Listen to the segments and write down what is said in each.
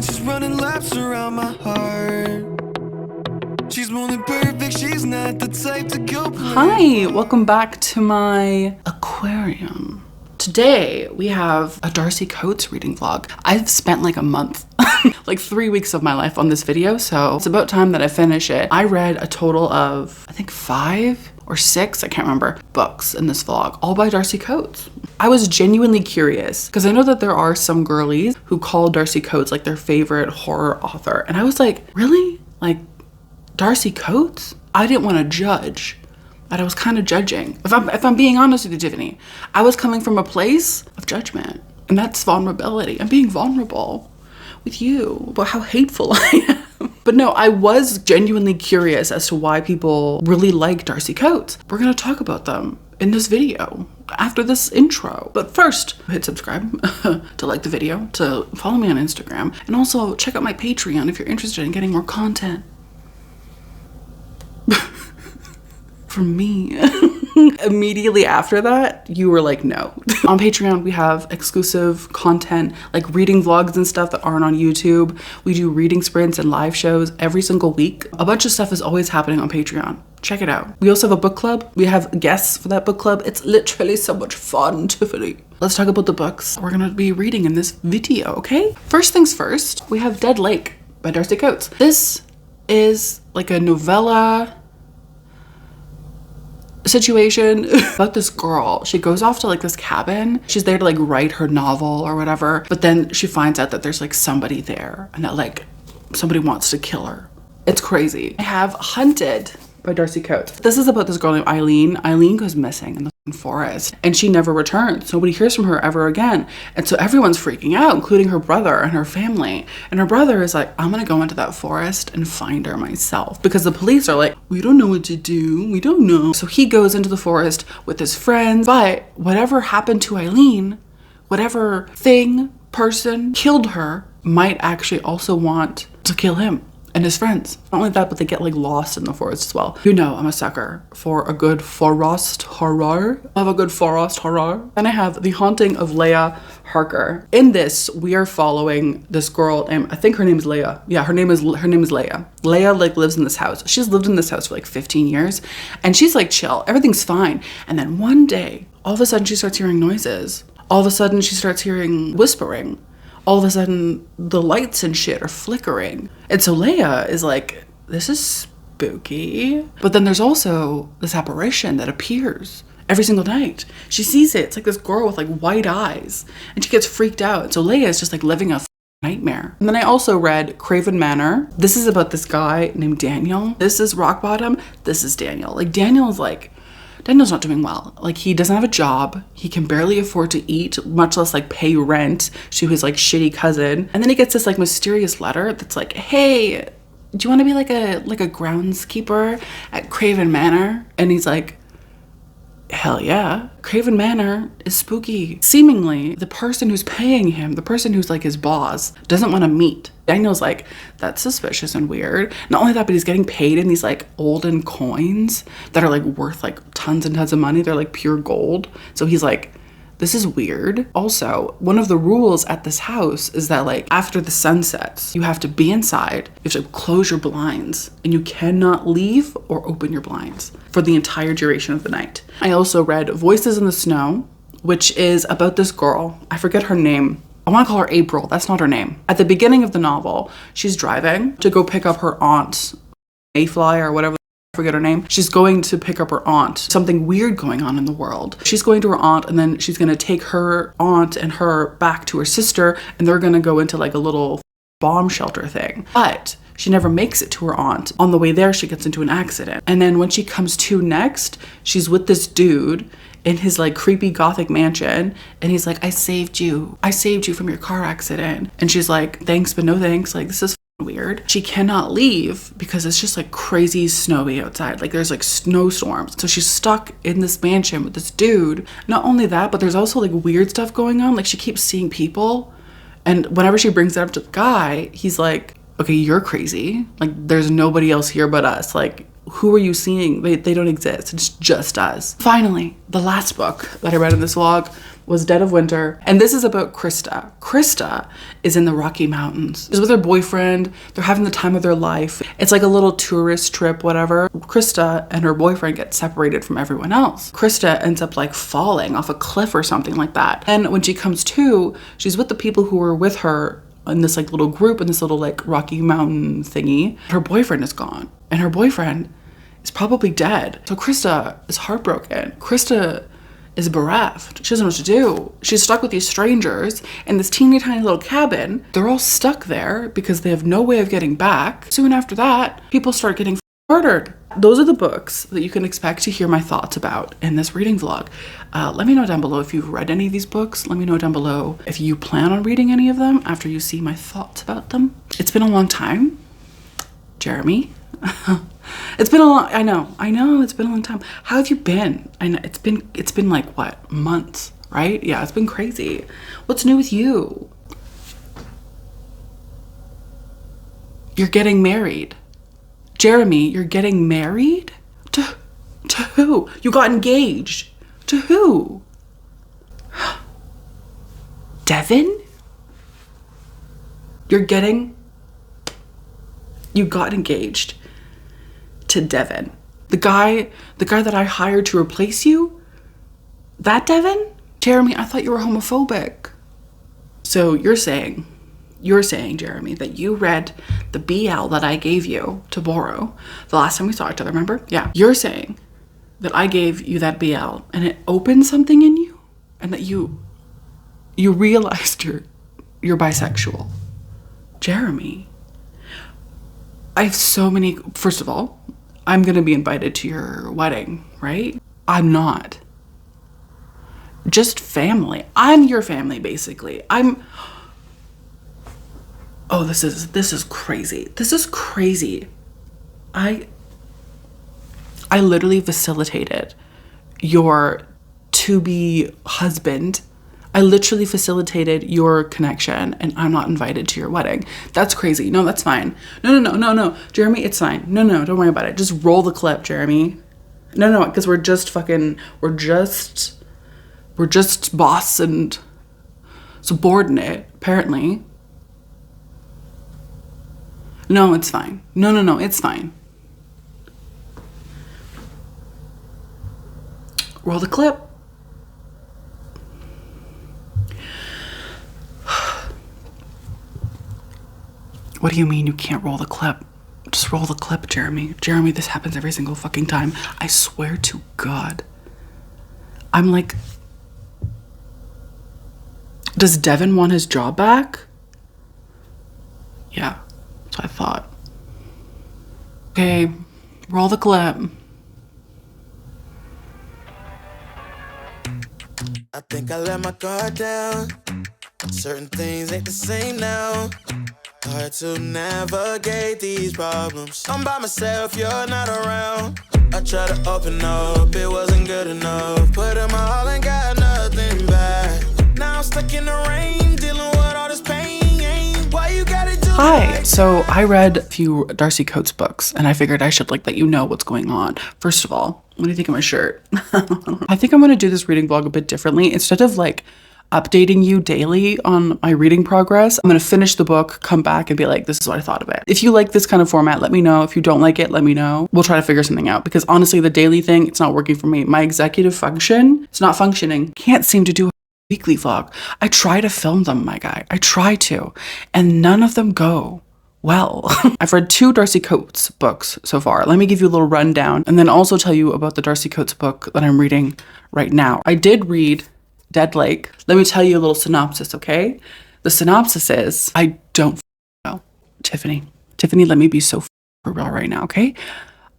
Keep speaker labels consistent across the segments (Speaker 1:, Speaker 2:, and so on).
Speaker 1: mind, she's running laps around my heart. She's more than perfect, she's not the type to go play.
Speaker 2: Hi, welcome back to my aquarium. Today we have a Darcy Coates reading vlog. I've spent like a month, like 3 weeks of my life on this video, so it's about time that I finish it. I read a total of, I think 5 or 6, I can't remember, books in this vlog, all by Darcy Coates. I was genuinely curious because I know that there are some girlies who call Darcy Coates like their favorite horror author. And I was like, really? Like Darcy Coates? I didn't want to judge, but I was kind of judging. If I'm being honest with you, Tiffany, I was coming from a place of judgment, and that's vulnerability. I'm being vulnerable with you about how hateful I am. But no, I was genuinely curious as to why people really like Darcy Coates. We're gonna talk about them in this video after this intro. But first, hit subscribe to like the video, to follow me on Instagram, and also check out my Patreon if you're interested in getting more content from me. Immediately after that, you were like, no. On Patreon, we have exclusive content, like reading vlogs and stuff that aren't on YouTube. We do reading sprints and live shows every single week. A bunch of stuff is always happening on Patreon. Check it out. We also have a book club. We have guests for that book club. It's literally so much fun, Tiffany. Let's talk about the books we're gonna be reading in this video, okay? First things first, we have Dead Lake by Darcy Coates. This is like a novella situation about this girl. She goes off to like this cabin. She's there to like write her novel or whatever, but then she finds out that there's like somebody there and that like somebody wants to kill her. It's crazy. I have Hunted by Darcy Coates. This is about this girl named Eileen. Eileen goes missing in the forest and she never returns. Nobody hears from her ever again. And so everyone's freaking out, including her brother and her family. And her brother is like, I'm gonna go into that forest and find her myself, because the police are like, we don't know what to do. We don't know. So he goes into the forest with his friends. But whatever happened to Eileen, whatever thing, person killed her, might actually also want to kill him and his friends. Not only that, but they get like lost in the forest as well. You know, I'm a sucker for a good forest horror. I have a good forest horror. And I have The Haunting of Leah Harker. In this, we are following this girl named, I think her name is Leah. Yeah, her name is Leah. Leah like lives in this house. She's lived in this house for like 15 years and she's like chill. Everything's fine. And then one day, all of a sudden she starts hearing noises. All of a sudden she starts hearing whispering. All of a sudden the lights and shit are flickering. And so Leia is like, this is spooky. But then there's also this apparition that appears every single night. She sees it. It's like this girl with like white eyes and she gets freaked out. And so Leia is just like living a nightmare. And then I also read Craven Manor. This is about this guy named Daniel. This is rock bottom. This is Daniel. Like Daniel's not doing well. Like he doesn't have a job. He can barely afford to eat, much less like pay rent to his like shitty cousin. And then he gets this like mysterious letter that's like, hey, do you want to be like a groundskeeper at Craven Manor? And he's like, hell yeah. Craven Manor is spooky. Seemingly, the person who's paying him, the person who's like his boss, doesn't want to meet. Daniel's like, that's suspicious and weird. Not only that, but he's getting paid in these like olden coins that are like worth like tons and tons of money. They're like pure gold. So he's like, this is weird. Also, one of the rules at this house is that like after the sun sets, you have to be inside, you have to close your blinds, and you cannot leave or open your blinds for the entire duration of the night. I also read Voices in the Snow, which is about this girl. I forget her name. I want to call her April. That's not her name. At the beginning of the novel, she's driving to go pick up her aunt, Mayfly or whatever. I forget her name. She's going to pick up her aunt. Something weird going on in the world. She's going to her aunt and then she's going to take her aunt and her back to her sister and they're going to go into like a little bomb shelter thing. But she never makes it to her aunt. On the way there, she gets into an accident. And then when she comes to next, she's with this dude in his like creepy gothic mansion and he's like, I saved you from your car accident. And she's like, thanks but no thanks, like this is weird. She cannot leave because it's just like crazy snowy outside. Like there's like snowstorms. So she's stuck in this mansion with this dude. Not only that, but there's also like weird stuff going on. Like she keeps seeing people and whenever she brings it up to the guy, he's like, okay, you're crazy. Like there's nobody else here but us. Like who are you seeing? They don't exist. It's just us. Finally, the last book that I read in this vlog was Dead of Winter. And this is about Krista. Krista is in the Rocky Mountains. She's with her boyfriend. They're having the time of their life. It's like a little tourist trip, whatever. Krista and her boyfriend get separated from everyone else. Krista ends up like falling off a cliff or something like that. And when she comes to, she's with the people who were with her in this like little group in this little like Rocky Mountain thingy. Her boyfriend is gone. And her boyfriend is probably dead. So Krista is heartbroken. Krista is bereft. She doesn't know what to do. She's stuck with these strangers in this teeny tiny little cabin. They're all stuck there because they have no way of getting back. Soon after that, people start getting murdered. Those are the books that you can expect to hear my thoughts about in this reading vlog. Let me know down below if you've read any of these books. Let me know down below if you plan on reading any of them after you see my thoughts about them. It's been a long time, Jeremy. It's been a long, I know it's been a long time. How have you been? I know it's been like what, months, right? Yeah, it's been crazy. What's new with you? You're getting married. Jeremy, you're getting married? To who? You got engaged. To who? Devin? You got engaged to Devin. The guy that I hired to replace you? That Devin? Jeremy, I thought you were homophobic. So you're saying, Jeremy, that you read the BL that I gave you to borrow the last time we saw each other, remember? Yeah. You're saying that I gave you that BL and it opened something in you and that you realized you're bisexual. Jeremy, I have so many, first of all, I'm going to be invited to your wedding, right? I'm not. Just family. I'm your family, basically. Oh, this is crazy. This is crazy. I literally facilitated your to-be husband. I literally facilitated your connection and I'm not invited to your wedding. That's crazy. No, that's fine. No. Jeremy, it's fine. No, don't worry about it. Just roll the clip, Jeremy. No, because we're just boss and subordinate, apparently. No, it's fine. No, it's fine. Roll the clip. What do you mean you can't roll the clip? Just roll the clip, Jeremy. Jeremy, this happens every single fucking time. I swear to God. I'm like, does Devin want his job back? Yeah, that's what I thought. Okay, roll the clip.
Speaker 1: I think I let my guard down. Certain things ain't the same now. Hard to navigate these problems. I'm by myself, you're not around. I tried to open up, it wasn't good enough. Put in my all and got nothing back. Now I'm stuck in the rain, dealing with all this pain. Why you gotta do
Speaker 2: Hi, so I read a few Darcy Coates books and I figured I should like let you know what's going on. First of all, what do you think of my shirt? I think I'm gonna do this reading vlog a bit differently. Instead of like updating you daily on my reading progress, I'm gonna finish the book, come back and be like, this is what I thought of it. If you like this kind of format, let me know. If you don't like it, let me know. We'll try to figure something out because honestly, the daily thing, it's not working for me. My executive function, it's not functioning. Can't seem to do a weekly vlog. I try to film them, my guy. I try to, and none of them go well. I've read 2 Darcy Coates books so far. Let me give you a little rundown and then also tell you about the Darcy Coates book that I'm reading right now. I did read Dead Lake. Let me tell you a little synopsis, okay? The synopsis is, I don't know. Tiffany, let me be so for real right now, okay?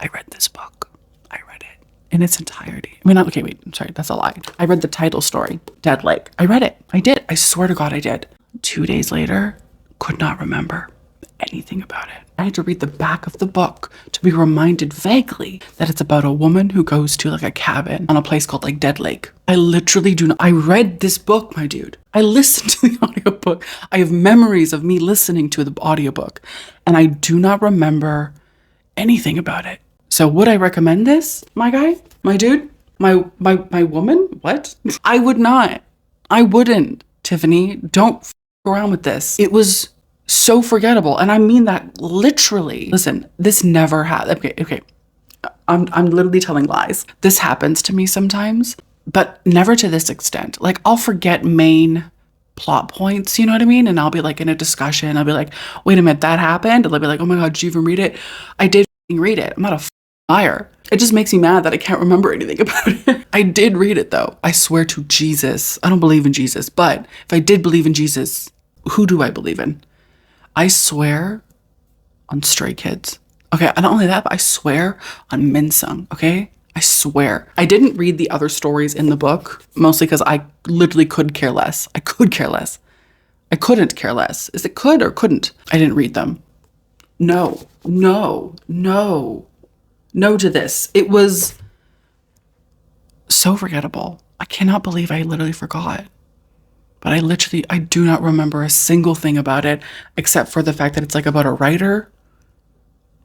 Speaker 2: I read this book. I read it in its entirety. I mean, not, okay, wait, I'm sorry, that's a lie. I read the title story, Dead Lake. I read it. I did. I swear to God I did. 2 days later, could not remember anything about it. I had to read the back of the book to be reminded vaguely that it's about a woman who goes to like a cabin on a place called like Dead Lake. I literally do not. I read this book, my dude. I listened to the audiobook. I have memories of me listening to the audiobook and I do not remember anything about it. So would I recommend this, my guy, my dude, my woman? What? I would not. I wouldn't, Tiffany. Don't f around with this. It was so forgettable. And I mean that literally. Listen, this never happened. Okay. I'm literally telling lies. This happens to me sometimes, but never to this extent. Like, I'll forget main plot points, you know what I mean? And I'll be like in a discussion, I'll be like, wait a minute, that happened? And they'll be like, oh my God, did you even read it? I did read it. I'm not a liar. It just makes me mad that I can't remember anything about it. I did read it though. I swear to Jesus. I don't believe in Jesus, but if I did believe in Jesus, who do I believe in? I swear on Stray Kids. Okay, not only that, but I swear on Minsung, okay? I swear. I didn't read the other stories in the book, mostly because I literally could care less. I could care less. I couldn't care less. Is it could or couldn't? I didn't read them. No to this. It was so forgettable. I cannot believe I literally forgot. But I do not remember a single thing about it, except for the fact that it's like about a writer.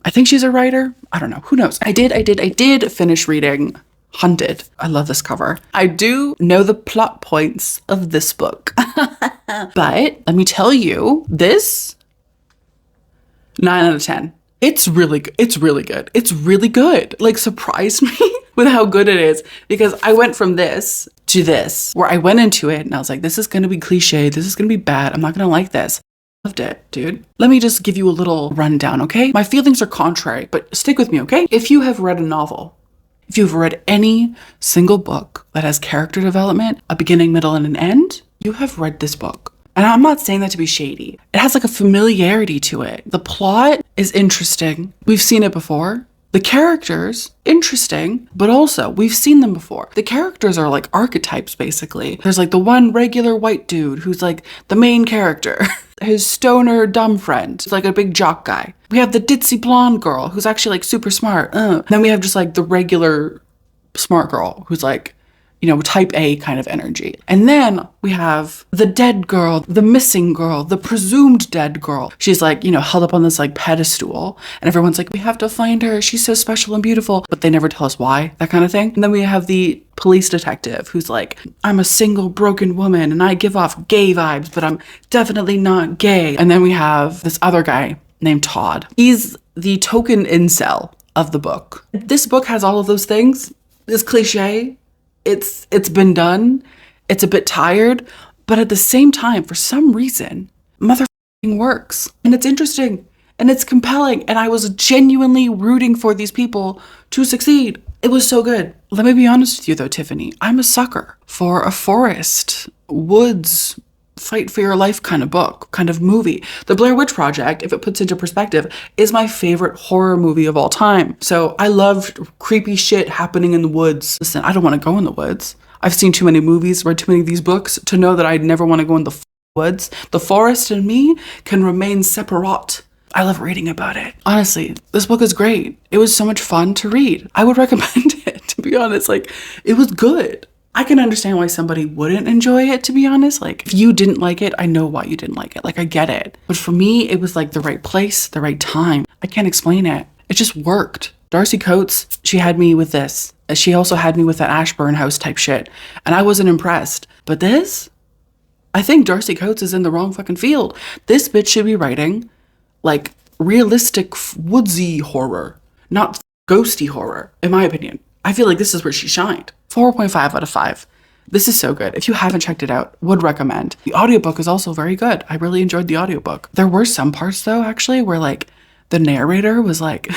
Speaker 2: I think she's a writer. I don't know. Who knows? I did finish reading Hunted. I love this cover. I do know the plot points of this book. But let me tell you, this 9 out of 10. It's really good. It's really good. It's really good. Like, surprised me with how good it is, because I went from this to this, where I went into it and I was like, this is going to be cliche. This is going to be bad. I'm not going to like this. Loved it, dude. Let me just give you a little rundown, okay? My feelings are contrary, but stick with me, okay? If you have read a novel, if you've read any single book that has character development, a beginning, middle, and an end, you have read this book. And I'm not saying that to be shady. It has like a familiarity to it. The plot is interesting. We've seen it before. The characters, interesting, but also we've seen them before. The characters are like archetypes, basically. There's like the one regular white dude who's like the main character. His stoner dumb friend, who's like a big jock guy. We have the ditzy blonde girl who's actually like super smart. Then we have just like the regular smart girl who's like, you know, type A kind of energy. And then we have the dead girl, the missing girl, the presumed dead girl. She's like, you know, held up on this like pedestal, and everyone's like, we have to find her. She's so special and beautiful, but they never tell us why, that kind of thing. And then we have the police detective who's like, I'm a single broken woman and I give off gay vibes, but I'm definitely not gay. And then we have this other guy named Todd. He's the token incel of the book. This book has all of those things. It's cliche. It's been done. It's a bit tired, but at the same time, for some reason, motherfucking works. And it's interesting and it's compelling. And I was genuinely rooting for these people to succeed. It was so good. Let me be honest with you though, Tiffany. I'm a sucker for a forest, woods, fight for your life kind of book, kind of movie. The Blair Witch Project, if it puts into perspective, is my favorite horror movie of all time. So I loved creepy shit happening in the woods. Listen, I don't want to go in the woods. I've seen too many movies, read too many of these books to know that I'd never want to go in the woods. The forest and me can remain separate. I love reading about it. Honestly, this book is great. It was so much fun to read. I would recommend it, to be honest. Like, it was good. I can understand why somebody wouldn't enjoy it, to be honest. Like, if you didn't like it, I know why you didn't like it. Like, I get it. But for me, it was like the right place, the right time. I can't explain it. It just worked. Darcy Coates, she had me with this. She also had me with that Ashburn House type shit. And I wasn't impressed. But this, I think Darcy Coates is in the wrong fucking field. This bitch should be writing like realistic woodsy horror, not ghosty horror, in my opinion. I feel like this is where she shined. 4.5 out of 5. This is so good. If you haven't checked it out, would recommend. The audiobook is also very good. I really enjoyed the audiobook. There were some parts though, actually, where like the narrator was like,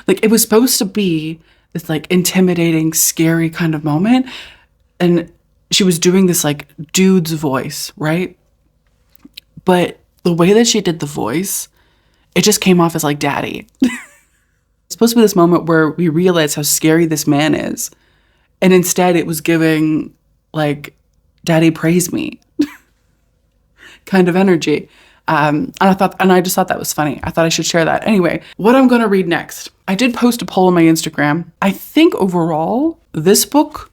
Speaker 2: like it was supposed to be this like intimidating, scary kind of moment. And she was doing this like dude's voice, right? But the way that she did the voice, it just came off as like daddy. It's supposed to be this moment where we realize how scary this man is. And instead it was giving like, daddy praise me kind of energy. And I just thought that was funny. I thought I should share that. Anyway, what I'm going to read next. I did post a poll on my Instagram. I think overall this book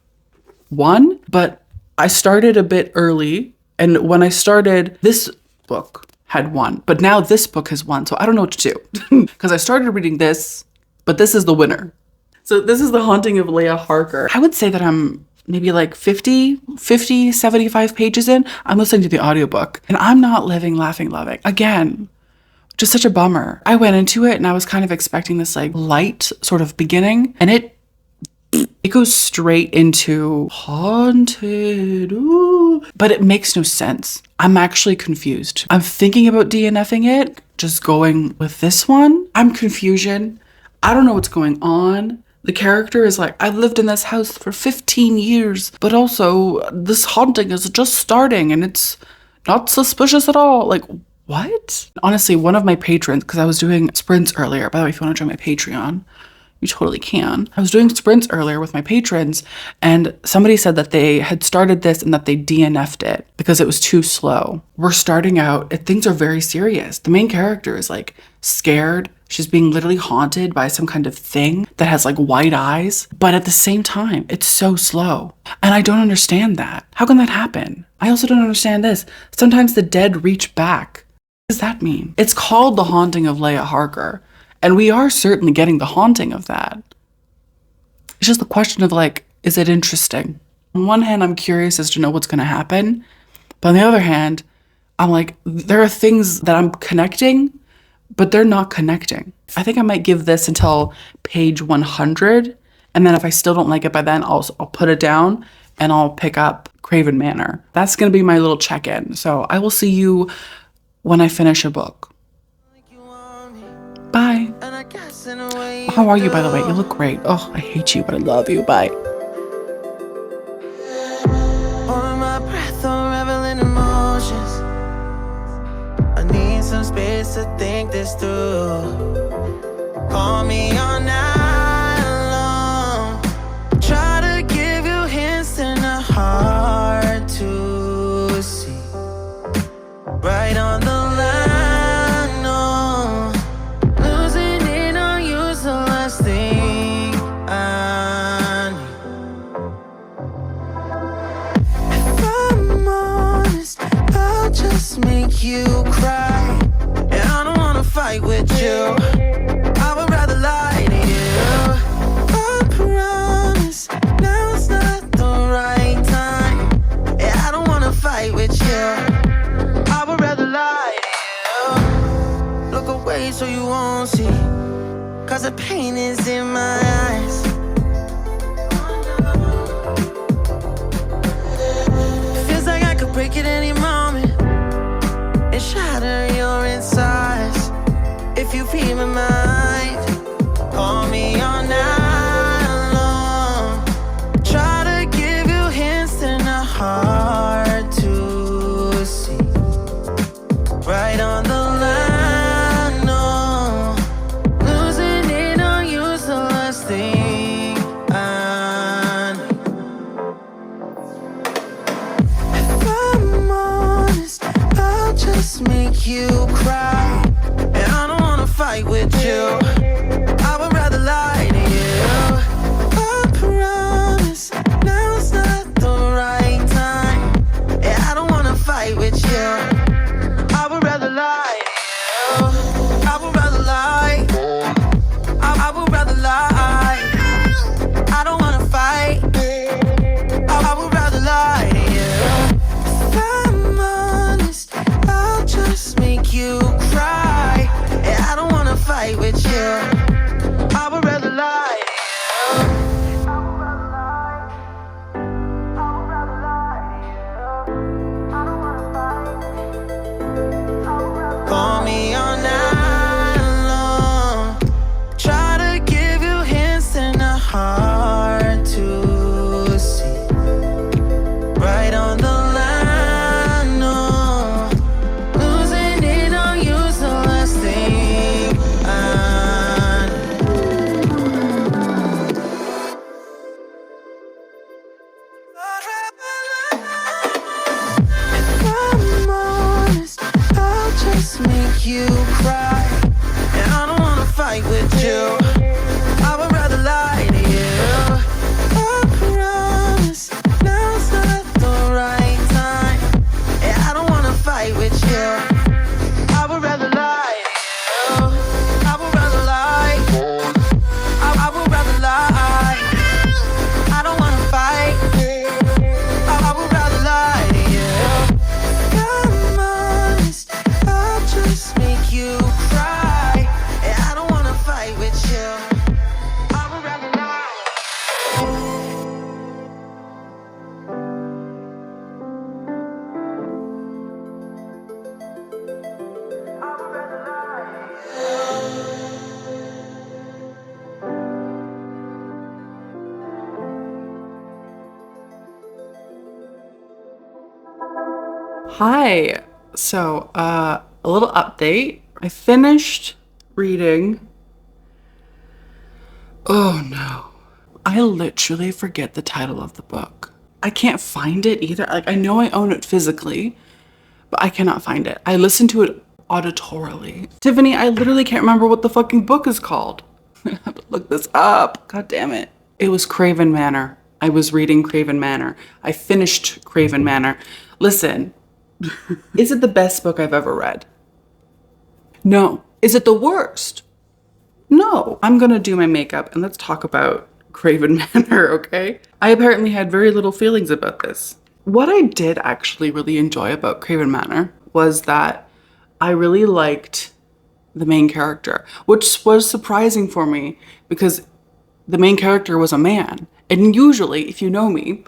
Speaker 2: won, but I started a bit early. And when I started, this book had won, but now this book has won. So I don't know what to do because I started reading this, but this is the winner. So this is The Haunting of Leah Harker. I would say that I'm maybe like 75 pages in, I'm listening to the audiobook and I'm not living, laughing, loving. Again, just such a bummer. I went into it and I was kind of expecting this like light sort of beginning, and it goes straight into haunted. Ooh. But it makes no sense. I'm actually confused. I'm thinking about DNFing it, just going with this one. I'm confusion. I don't know what's going on. The character is like, I've lived in this house for 15 years, but also this haunting is just starting and it's not suspicious at all. Like, what? Honestly, one of my patrons, because I was doing sprints earlier. By the way, if you want to join my Patreon, you totally can. I was doing sprints earlier with my patrons, and somebody said that they had started this and that they DNF'd it because it was too slow. We're starting out, things are very serious. The main character is like scared. She's being literally haunted by some kind of thing that has like white eyes. But at the same time, it's so slow. And I don't understand that. How can that happen? I also don't understand this. Sometimes the dead reach back. What does that mean? It's called The Haunting of Leia Harker. And we are certainly getting the haunting of that. It's just the question of like, is it interesting? On one hand, I'm curious as to know what's going to happen. But on the other hand, I'm like, there are things that I'm connecting, but they're not connecting. I think I might give this until page 100. And then if I still don't like it by then, I'll put it down and I'll pick up Craven Manor. That's going to be my little check-in. So I will see you when I finish a book. Bye. How are you, by the way? You look great. Oh, I hate you, but I love you. Bye.
Speaker 1: Holding my breath, I'm reveling emotions. I need some space to think this through. Call me all night long. Try to give you hints and a hard to see. Right on the line, no. Losing it on you's the last thing I need. If I'm honest, I'll just make you cry. And I don't wanna fight with you. I would rather lie to you. I promise now's not the right time. And I don't wanna fight with you. I would rather lie to you. Look away so you won't see, 'cause the pain is in my eyes. Feels like I could break at any moment and shatter your insides. If you read my mind, call me all night long. Try to give you hints and a hard to see. Right on the line, no. Losing it on you's the last thing I need. If I'm honest, I'll just make you cry. And I don't wanna fight with you. I would rather lie to you. I promise now's not the right time. And I don't wanna fight with you. I would rather lie to you. I would rather lie. I would rather lie. I don't wanna fight. I would rather lie to you. If I'm honest, I'll just make you cry. And I don't wanna fight with you. I would rather lie to you. Call me all night long. Try to give you hints and a hard to see. Right on the line, no. Losing it on you's the last thing I need. If I'm honest, I'll just make you cry. And I don't wanna fight with you. I would rather lie to you. I promise now's not the right time. And I don't wanna fight with you. I would rather lie to you. I would rather lie. I would rather lie. I don't wanna fight.
Speaker 2: Hi. So, a little update. I finished reading. Oh no. I literally forget the title of the book. I can't find it either. Like, I know I own it physically, but I cannot find it. I listened to it auditorily. Tiffany, I literally can't remember what the fucking book is called. I have to look this up. God damn it. It was Craven Manor. I was reading Craven Manor. I finished Craven Manor. Listen, is it the best book I've ever read? No. Is it the worst? No. I'm gonna do my makeup and let's talk about Craven Manor, okay? I apparently had very little feelings about this. What I did actually really enjoy about Craven Manor was that I really liked the main character, which was surprising for me because the main character was a man. And usually, if you know me,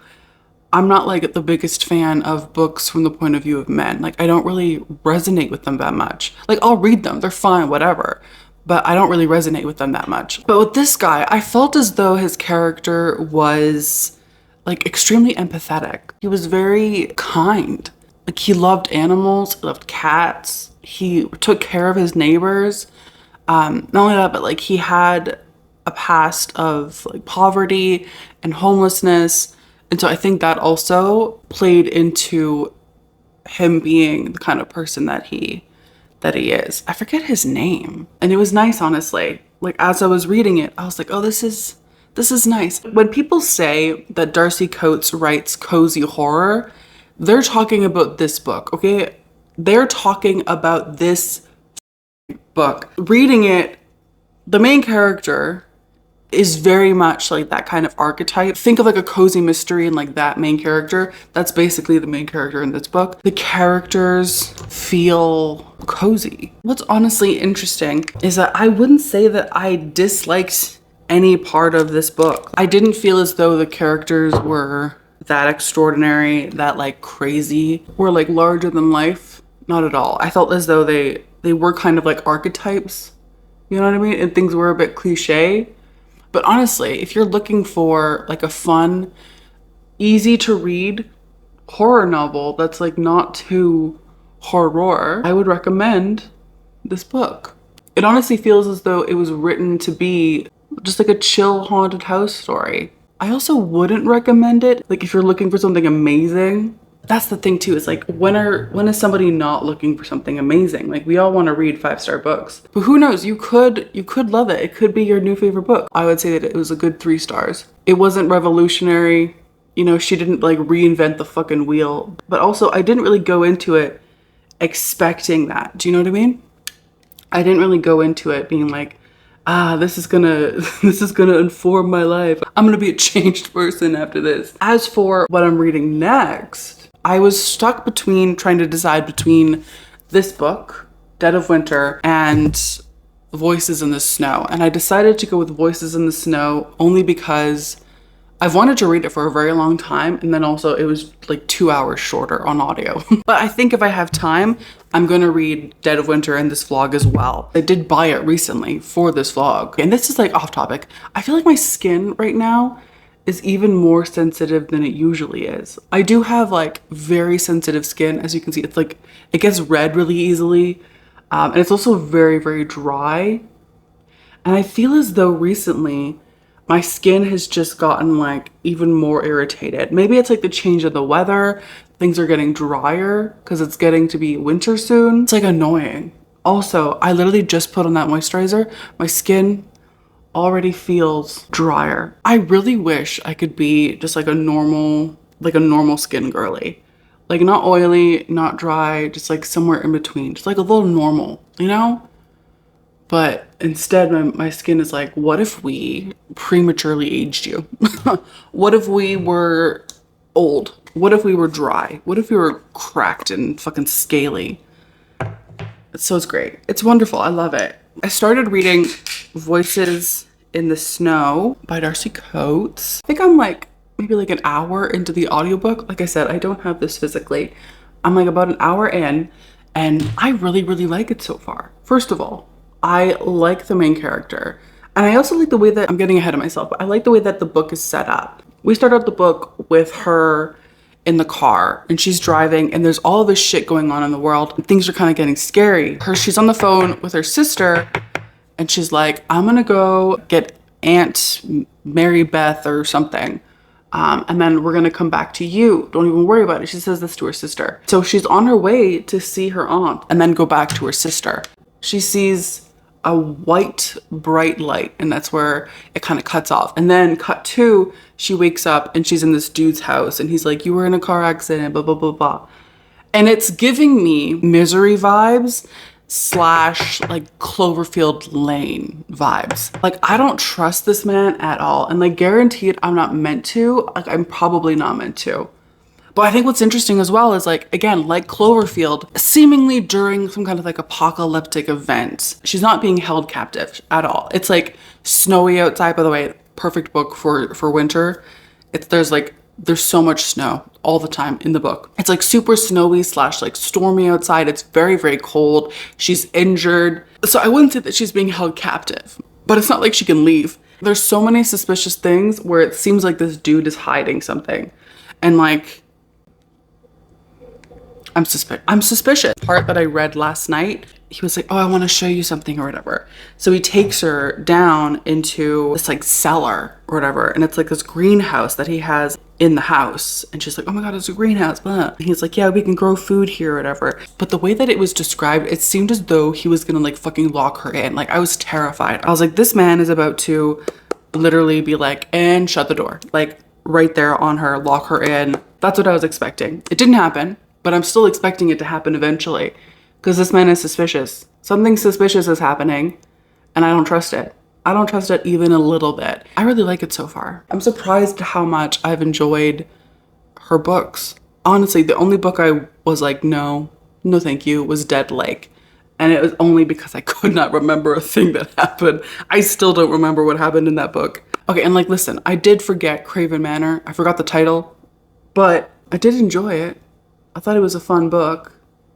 Speaker 2: I'm not like the biggest fan of books from the point of view of men. Like, I don't really resonate with them that much. Like, I'll read them, they're fine, whatever. But I don't really resonate with them that much. But with this guy, I felt as though his character was like extremely empathetic. He was very kind. Like, he loved animals, he loved cats. He took care of his neighbors. Not only that, but like he had a past of like poverty and homelessness. And so I think that also played into him being the kind of person that he is. I forget his name. And it was nice, honestly. Like, as I was reading it, I was like, oh, this is nice. When people say that Darcy Coates writes cozy horror, they're talking about this book, okay? They're talking about this book. Reading it, the main character is very much like that kind of archetype. Think of like a cozy mystery and like that main character. That's basically the main character in this book. The characters feel cozy. What's honestly interesting is that I wouldn't say that I disliked any part of this book. I didn't feel as though the characters were that extraordinary, that like crazy, or like larger than life. Not at all. I felt as though they were kind of like archetypes. You know what I mean? And things were a bit cliche. But honestly, if you're looking for like a fun, easy to read horror novel that's like not too horror, I would recommend this book. It honestly feels as though it was written to be just like a chill haunted house story. I also wouldn't recommend it like if you're looking for something amazing. That's the thing too, is like when is somebody not looking for something amazing? Like, we all want to read 5-star books. But who knows, you could love it. It could be your new favorite book. I would say that it was a good 3 stars. It wasn't revolutionary. You know, she didn't like reinvent the fucking wheel. But also, I didn't really go into it expecting that. Do you know what I mean? I didn't really go into it being like, this is gonna inform my life. I'm gonna be a changed person after this. As for what I'm reading next, I was stuck between trying to decide between this book, Dead of Winter, and Voices in the Snow. And I decided to go with Voices in the Snow only because I've wanted to read it for a very long time, and then also it was like 2 hours shorter on audio. But I think if I have time, I'm gonna read Dead of Winter in this vlog as well. I did buy it recently for this vlog. And this is like off topic. I feel like my skin right now is even more sensitive than it usually is. I do have like very sensitive skin. As you can see, it's like, it gets red really easily. And it's also very, very dry. And I feel as though recently my skin has just gotten like even more irritated. Maybe it's like the change of the weather. Things are getting drier because it's getting to be winter soon. It's like annoying. Also, I literally just put on that moisturizer. My skin already feels drier. I really wish I could be just like a normal skin girly. Like, not oily, not dry, just like somewhere in between. Just like a little normal, you know? But instead, my skin is like, what if we prematurely aged you? What if we were old? What if we were dry? What if we were cracked and fucking scaly? So it's great. It's wonderful. I love it. I started reading Voices in the Snow by Darcy Coates. I think I'm like maybe like an hour into the audiobook. Like I said, I don't have this physically. I'm like about an hour in, and I really, really like it so far. First of all, I like the main character. And I also like the way that, I'm getting ahead of myself, but I like the way that the book is set up. We start out the book with her in the car, and she's driving, and there's all of this shit going on in the world, and things are kind of getting scary. She's on the phone with her sister, and she's like, I'm gonna go get Aunt Mary Beth or something. And then we're gonna come back to you. Don't even worry about it. She says this to her sister. So she's on her way to see her aunt and then go back to her sister. She sees a white, bright light, and that's where it kind of cuts off. And then cut to, she wakes up and she's in this dude's house, and he's like, you were in a car accident, blah, blah, blah, blah. And it's giving me Misery vibes / like Cloverfield Lane vibes. Like, I don't trust this man at all, and like guaranteed I'm not meant to. Like, I'm probably not meant to. But I think what's interesting as well is, like, again, like Cloverfield, seemingly during some kind of like apocalyptic event, she's not being held captive at all. It's like snowy outside. By the way, perfect book for winter. There's so much snow all the time in the book. It's like super snowy / like stormy outside. It's very, very cold. She's injured. So I wouldn't say that she's being held captive, but it's not like she can leave. There's so many suspicious things where it seems like this dude is hiding something. And like, I'm suspicious. Part that I read last night, he was like, oh, I want to show you something or whatever. So he takes her down into this like cellar or whatever. And it's like this greenhouse that he has in the house. And she's like, oh my God, it's a greenhouse. Blah. And he's like, yeah, we can grow food here or whatever. But the way that it was described, it seemed as though he was going to like fucking lock her in. Like, I was terrified. I was like, this man is about to literally be like, and shut the door. Like right there on her, lock her in. That's what I was expecting. It didn't happen, but I'm still expecting it to happen eventually. Because this man is suspicious. Something suspicious is happening, and I don't trust it. I don't trust it even a little bit. I really like it so far. I'm surprised how much I've enjoyed her books. Honestly, the only book I was like, no thank you, was Dead Lake. And it was only because I could not remember a thing that happened. I still don't remember what happened in that book. Okay, and like, listen, I did forget Craven Manor. I forgot the title, but I did enjoy it. I thought it was a fun book.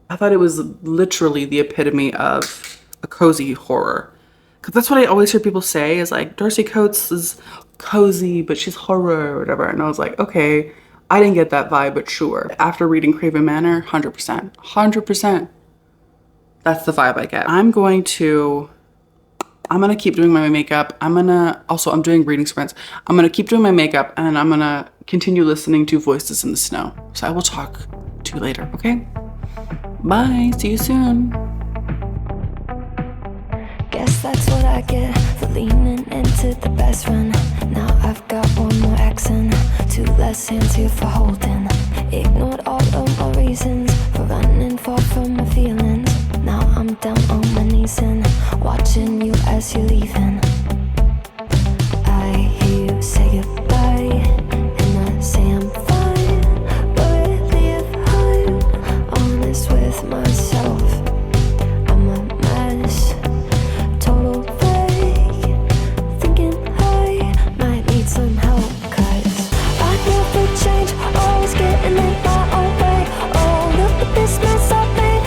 Speaker 2: I thought it was literally the epitome of a cozy horror. Because that's what I always hear people say is like, Darcy Coates is cozy, but she's horror or whatever. And I was like, okay, I didn't get that vibe, but sure. After reading Craven Manor, 100%. 100%. That's the vibe I get. I'm gonna keep doing my makeup. I'm doing reading sprints. I'm gonna keep doing my makeup, and I'm gonna continue listening to Voices in the Snow. So I will talk to you later, okay? Bye, see you soon.
Speaker 3: Guess that's what I get for leaning into the best friend. Now I've got one more accent, 2 less hands here for holding. Ignored all of my reasons for running far from my feelings. Now I'm down on my knees and watching you as you're leaving. I hear you say goodbye, and I say I'm fine, but really if I'm honest with myself, I'm a mess, total fake, thinking I might need some help, 'cause I never change, always getting in my own way. Oh, look at this mess I've made,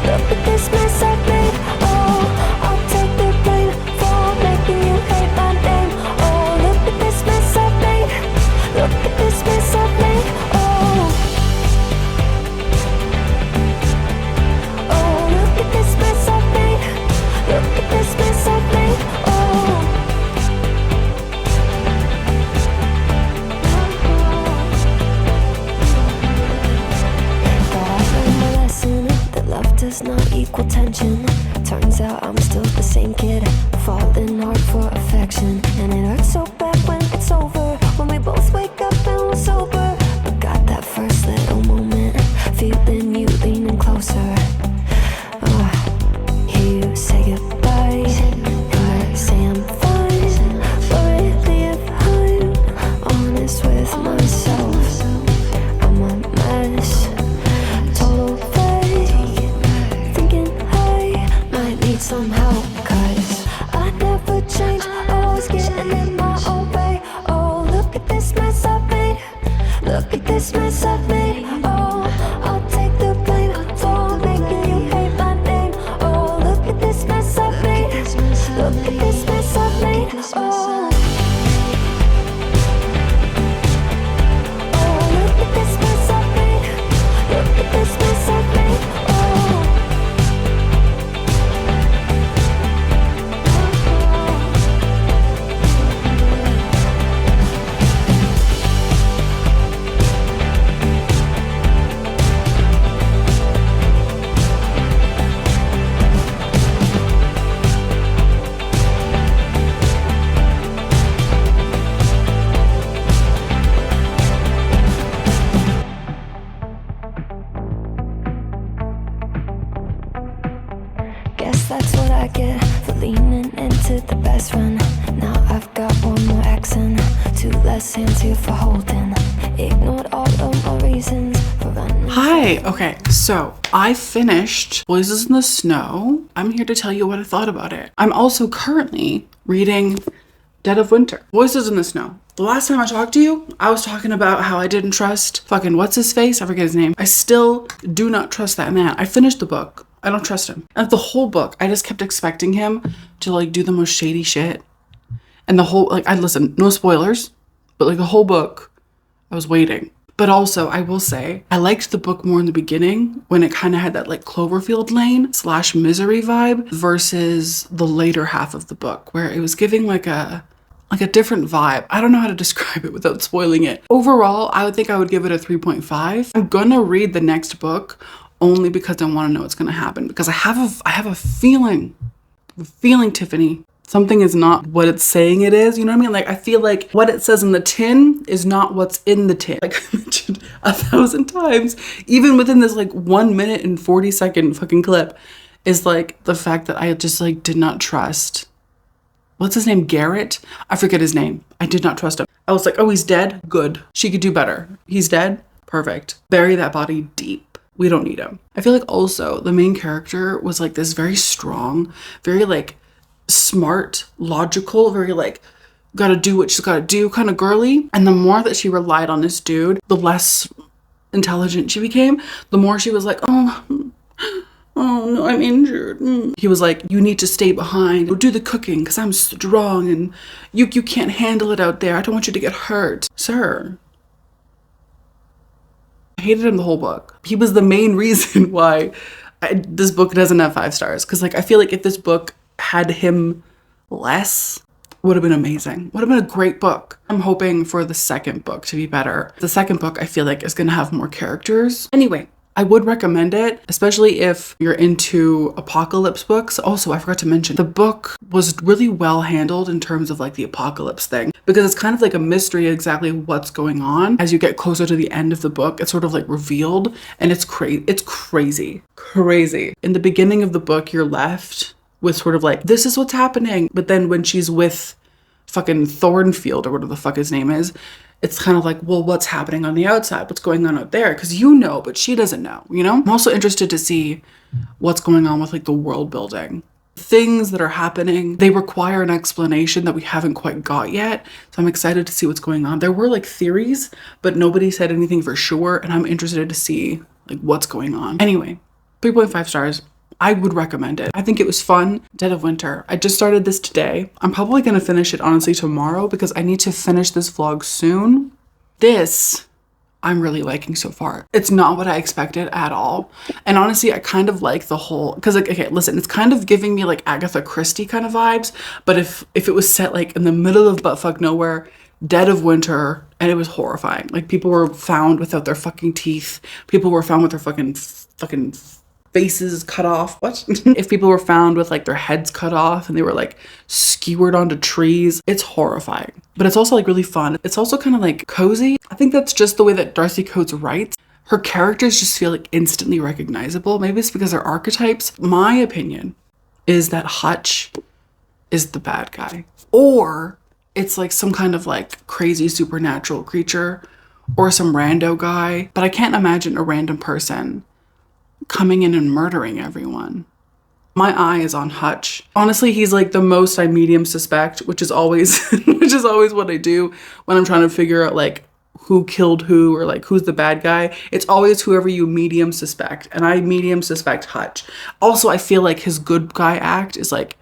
Speaker 3: look at this mess I've made. Oh, I'll take the blame for making you hate my name. Oh, look at this mess I've made, look at this mess I've made. Oh, look at this mess I've made, look at this mess I've made. Oh, but I learned my lesson that love does not equal tension. Turns out I'm still the same kid, falling hard for affection. And it hurts so bad when it's over, when we both wake up and we're sober. But got that first little moment, feeling you leaning closer. Hear you say goodbye, and I say I'm fine, but really if I'm honest with myself, I'm a mess, total fake, thinking I might need some help, 'cause I never change, always getting in my own way. Oh, look at this mess I've made, look at this mess I've made. Oh, I'll take the blame for making you hate my name. Oh, look at this mess I've made, look at this mess I've made. Oh, look at this mess I've into the best run. Now I've got one more accent, two less hands here for holding. Ignored all of my reasons for running.
Speaker 2: Hi, okay, so I finished Voices in the Snow. I'm here to tell you what I thought about it. I'm also currently reading Dead of Winter, Voices in the Snow. The last time I talked to you, I was talking about how I didn't trust fucking what's his face? I forget his name. I still do not trust that man. I finished the book. I don't trust him. And the whole book, I just kept expecting him to like do the most shady shit. And the whole, like, listen, no spoilers, but like the whole book, I was waiting. But also, I will say, I liked the book more in the beginning when it kind of had that like Cloverfield Lane / Misery vibe versus the later half of the book where it was giving like a different vibe. I don't know how to describe it without spoiling it. Overall, I would think I would give it a 3.5. I'm gonna read the next book only because I want to know what's gonna happen because I have a feeling, Tiffany. Something is not what it's saying it is. You know what I mean? Like, I feel like what it says in the tin is not what's in the tin. Like I mentioned 1,000 times, even within this like 1 minute and 40-second fucking clip, is like the fact that I just like did not trust. What's his name? Garrett? I forget his name. I did not trust him. I was like, oh, he's dead? Good. She could do better. He's dead? Perfect. Bury that body deep. We don't need him. I feel like also the main character was like this very strong, very like smart, logical, very like gotta do what she's gotta do kind of girly. And the more that she relied on this dude, the less intelligent she became. The more she was like, oh no, I'm injured. He was like, you need to stay behind. Go do the cooking because I'm strong and you can't handle it out there. I don't want you to get hurt. Sir. I hated him the whole book. He was the main reason why this book doesn't have 5 stars. Because like I feel like if this book had him less, would have been amazing. Would have been a great book. I'm hoping for the second book to be better. The second book I feel like is going to have more characters. Anyway, I would recommend it, especially if you're into apocalypse books. Also, I forgot to mention, the book was really well handled in terms of like the apocalypse thing, because it's kind of like a mystery exactly what's going on. As you get closer to the end of the book, it's sort of like revealed, and it's crazy. In the beginning of the book, you're left with sort of like, this is what's happening. But then when she's with fucking Thornfield or whatever the fuck his name is, it's kind of like, well, what's happening on the outside? What's going on out there? Because you know, but she doesn't know, you know? I'm also interested to see what's going on with like the world building. Things that are happening, they require an explanation that we haven't quite got yet. So I'm excited to see what's going on. There were like theories, but nobody said anything for sure. And I'm interested to see like what's going on. Anyway, 3.5 stars. I would recommend it. I think it was fun. Dead of Winter. I just started this today. I'm probably going to finish it honestly tomorrow because I need to finish this vlog soon. This, I'm really liking so far. It's not what I expected at all. And honestly, I kind of like the whole, because like, okay, listen, it's kind of giving me like Agatha Christie kind of vibes. But if it was set like in the middle of buttfuck nowhere, dead of winter, and it was horrifying. Like people were found without their fucking teeth. People were found with their fucking faces cut off. What? If people were found with like their heads cut off and they were like skewered onto trees, it's horrifying. But it's also like really fun. It's also kind of like cozy. I think that's just the way that Darcy Coates writes. Her characters just feel like instantly recognizable. Maybe it's because they're archetypes. My opinion is that Hutch is the bad guy. Or it's like some kind of like crazy supernatural creature or some rando guy. But I can't imagine a random person coming in and murdering everyone. My eye is on Hutch. Honestly, he's like the most I medium suspect, which is always what I do when I'm trying to figure out like who killed who or like who's the bad guy. It's always whoever you medium suspect, and I medium suspect Hutch. Also, I feel like his good guy act is like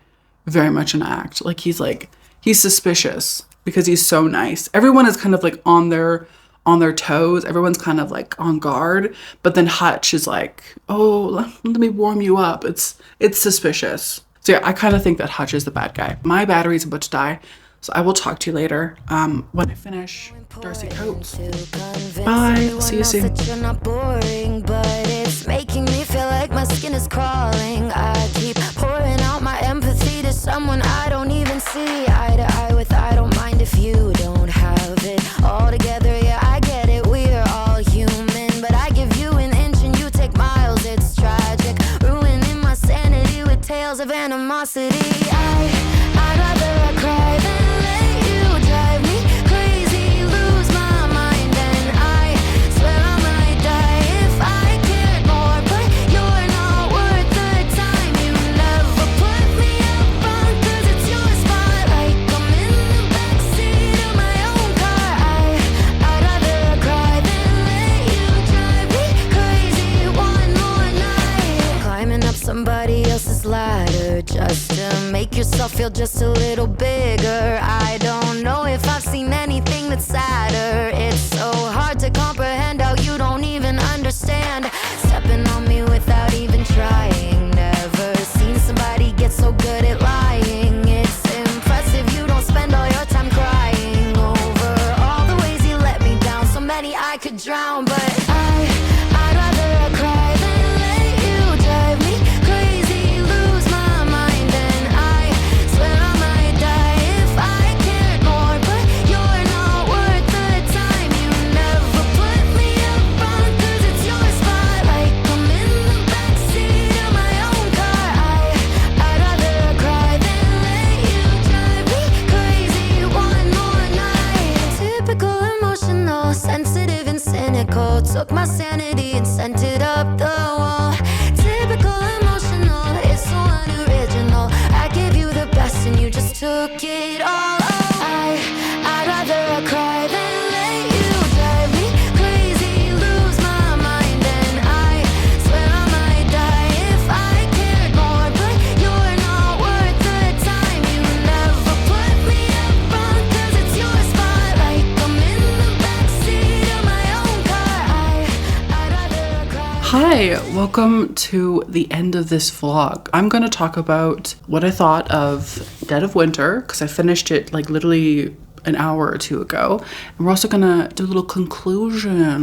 Speaker 2: very much an act. Like he's suspicious because he's so nice. Everyone is kind of like on their toes. Everyone's kind of like on guard, but then Hutch is like, oh, let me warm you up. It's suspicious. So yeah, I kind of think that Hutch is the bad guy. My battery's about to die, so I will talk to you later when I finish Darcy Coates. Bye. See you soon.
Speaker 3: You're not boring, but it's making me feel like my skin is crawling. I keep pouring out my empathy to someone I don't even see eye to eye with. I don't mind if you don't have it all together. Yeah, I get it. We're all human, but I give you an inch and you take miles. It's tragic, ruining my sanity with tales of animosity. I cry than let you drive me crazy, lose my mind, and I swear I might die if I cared more, but you're not worth the time. You never put me up front 'cause it's your spotlight. I'm in the backseat of my own car. I'd rather cry than let you drive me crazy one more night. Climbing up somebody else's ladder just to make yourself feel just a little bigger. I don't know if I've seen anything that's sadder. It's so hard to comprehend how you don't even understand. Stepping on me without even trying. Never seen somebody get so good at lying. It's impressive you don't spend all your time crying over all the ways you let me down. So many I could drown, but I'd rather cry than let you drive me crazy, lose my mind, and I swear I might die if I cared more, but you're not worth the time. You never put me up front 'cause it's your spotlight. I'm in the backseat of my own car. I'd rather cry than let you drive me crazy one more night. Typical emotional, sensitive and cynical. Took my sanity and sent it up the wall. Typical emotional, it's so unoriginal. I gave you the best and you just took it all. I'd rather cry than let you drive me crazy, lose my mind, and I swear I might die if I cared more, but you're not worth the time. You never put me up front 'cause it's your spotlight. I'm in the backseat of my own car. I'd rather cry.
Speaker 2: Hi, welcome to the end of this vlog. I'm going to talk about what I thought of Dead of Winter, because I finished it like literally an hour or two ago. And we're also going to do a little conclusion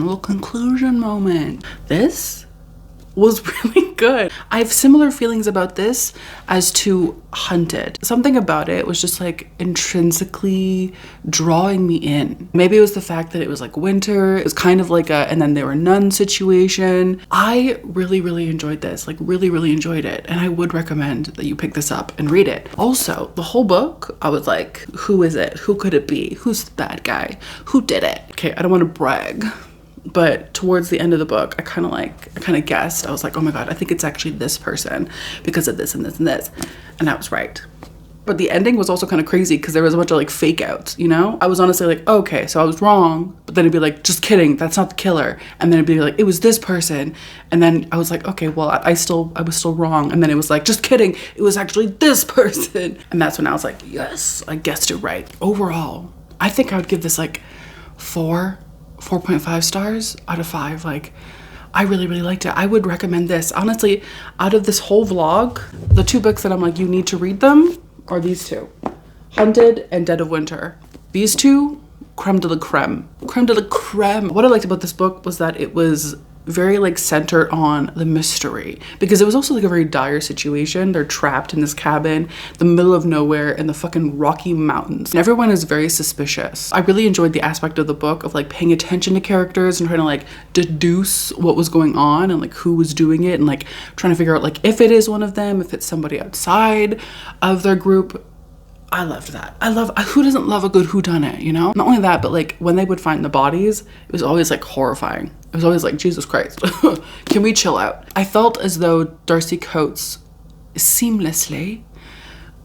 Speaker 2: moment. This was really good. I have similar feelings about this as to Hunted. Something about it was just like intrinsically drawing me in. Maybe it was the fact that it was like winter. It was kind of like a and then there were none situation. I really enjoyed this, like really enjoyed it. And I would recommend that you pick this up and read it. Also, the whole book, I was like, who is it? Who could it be? Who's the bad guy? Who did it? Okay, I don't want to brag, but towards the end of the book, I kind of guessed. I was like, oh my God, I think it's actually this person because of this and this and this. And I was right. But the ending was also kind of crazy because there was a bunch of like fake outs, you know? I was honestly like, okay, so I was wrong. But then it'd be like, just kidding, that's not the killer. And then it'd be like, it was this person. And then I was like, okay, well, I was still wrong. And then it was like, just kidding, it was actually this person. And that's when I was like, yes, I guessed it right. Overall, I think I would give this like 4.5 stars out of 5. Like, I really liked it. I would recommend this. Honestly, out of this whole vlog, the two books that I'm like, you need to read them are these two. Hunted and Dead of Winter. These two, creme de la creme. Creme de la creme. What I liked about this book was that it was very like centered on the mystery, because it was also like a very dire situation. They're trapped in this cabin, the middle of nowhere in the fucking Rocky Mountains. And everyone is very suspicious. I really enjoyed the aspect of the book of like paying attention to characters and trying to like deduce what was going on and like who was doing it, and like trying to figure out like if it is one of them, if it's somebody outside of their group. I loved that. Who doesn't love a good whodunit, you know? Not only that, but like when they would find the bodies, it was always like horrifying. It was always like, Jesus Christ, can we chill out? I felt as though Darcy Coates seamlessly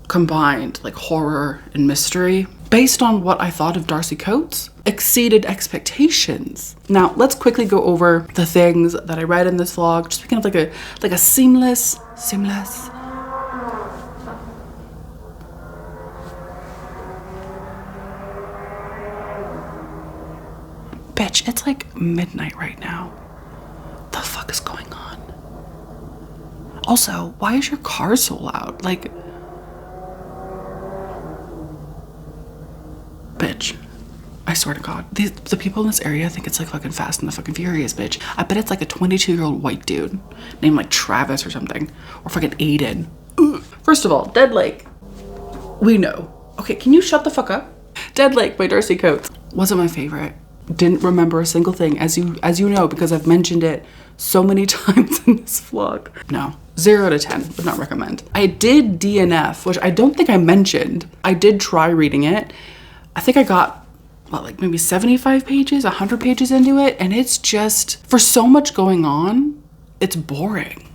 Speaker 2: combined like horror and mystery. Based on what I thought of Darcy Coates, exceeded expectations. Now, let's quickly go over the things that I read in this vlog, just speaking of like a seamless. Bitch, it's like midnight right now. The fuck is going on? Also, why is your car so loud? Like, bitch, I swear to God, the people in this area think it's like fucking Fast and the fucking Furious, bitch. I bet it's like a 22-year-old white dude named like Travis or something, or fucking Aiden. Ugh. First of all, Dead Lake, we know. Okay, can you shut the fuck up? Dead Lake by Darcy Coates wasn't my favorite. Didn't remember a single thing, as you know, because I've mentioned it so many times in this vlog. No, 0 to 10, would not recommend. I did DNF, which I don't think I mentioned. I did try reading it. I think I got, what, like maybe 75 pages, 100 pages into it, and it's just, for so much going on, it's boring.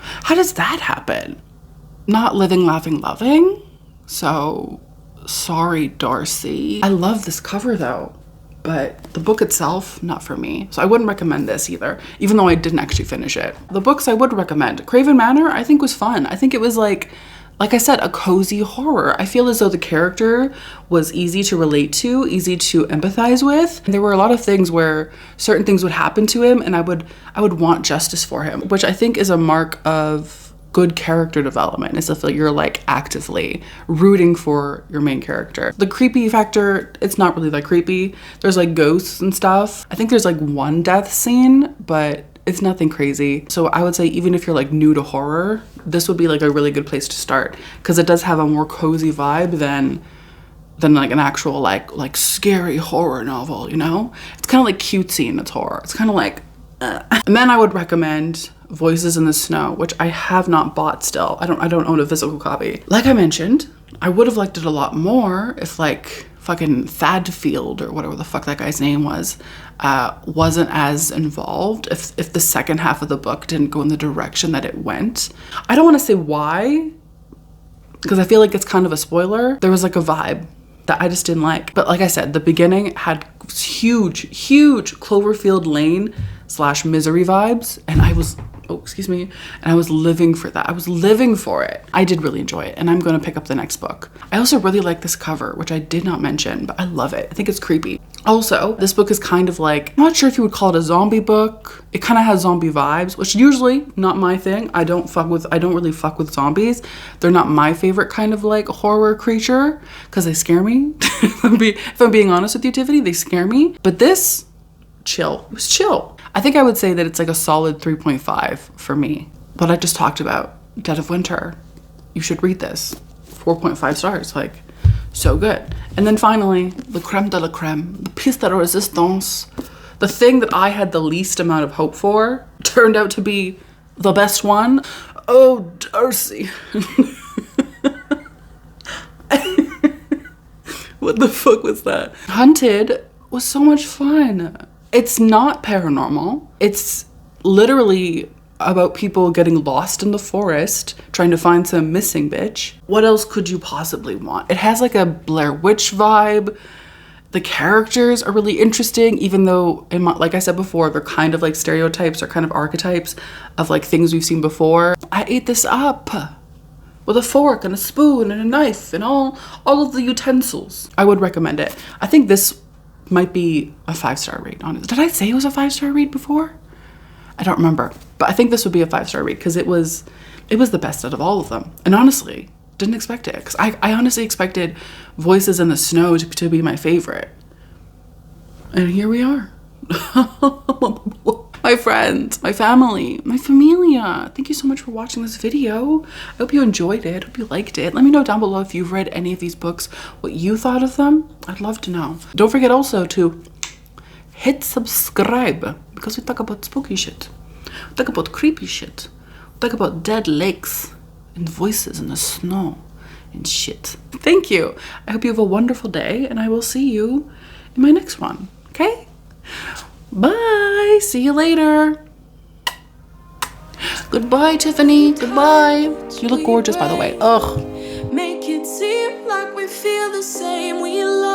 Speaker 2: How does that happen? Not living, laughing, loving? So, sorry, Darcy. I love this cover though, but the book itself, not for me. So I wouldn't recommend this either, even though I didn't actually finish it. The books I would recommend. Craven Manor, I think was fun. I think it was like I said, a cozy horror. I feel as though the character was easy to relate to, easy to empathize with. And there were a lot of things where certain things would happen to him and I would want justice for him, which I think is a mark of good character development, is if you're like actively rooting for your main character. The creepy factor, it's not really that creepy. There's like ghosts and stuff. I think there's like one death scene, but it's nothing crazy. So I would say even if you're like new to horror, this would be like a really good place to start, because it does have a more cozy vibe than like an actual like scary horror novel, you know? It's kind of like cutesy in its horror. It's kind of like And then I would recommend Voices in the Snow, which I have not bought still. I don't own a physical copy. Like I mentioned, I would have liked it a lot more if like fucking Thadfield or whatever the fuck that guy's name was, wasn't as involved, if the second half of the book didn't go in the direction that it went. I don't want to say why, because I feel like it's kind of a spoiler. There was like a vibe that I just didn't like. But like I said, the beginning had huge Cloverfield Lane / Misery vibes, and I was, and I was living for that. I was living for it. I did really enjoy it, and I'm going to pick up the next book. I also really like this cover, which I did not mention, but I love it. I think it's creepy. Also, this book is kind of like, I'm not sure if you would call it a zombie book. It kind of has zombie vibes, which usually not my thing. I don't really fuck with zombies. They're not my favorite kind of like horror creature, because they scare me. If I'm being honest with you, Tiffany, they scare me. But this, chill. It was chill. I think I would say that it's like a solid 3.5 for me. What I just talked about, Dead of Winter. You should read this. 4.5 stars, like, so good. And then finally, the creme de la creme, the piece de resistance, the thing that I had the least amount of hope for, turned out to be the best one. Oh, Darcy. What the fuck was that? Hunted was so much fun. It's not paranormal. It's literally about people getting lost in the forest, trying to find some missing bitch. What else could you possibly want? It has like a Blair Witch vibe. The characters are really interesting, even though, like I said before, they're kind of like stereotypes or kind of archetypes of like things we've seen before. I ate this up with a fork and a spoon and a knife and all of the utensils. I would recommend it. I think this might be a 5-star read, honestly. Did I say it was a 5-star read before? I don't remember, but I think this would be a 5-star read because it was the best out of all of them. And honestly, didn't expect it, because I honestly expected Voices in the Snow to be my favorite. And here we are. My friends, my family, my familia, thank you so much for watching this video. I hope you enjoyed it. I hope you liked it. Let me know down below if you've read any of these books, what you thought of them. I'd love to know. Don't forget also to hit subscribe, because we talk about spooky shit. We talk about creepy shit. We talk about dead lakes and voices in the snow and shit. Thank you. I hope you have a wonderful day, and I will see you in my next one. Okay? Bye. See you later. Goodbye, Tiffany. Goodbye. You look gorgeous, by the way. Ugh.
Speaker 1: Make it seem like we feel the same. We love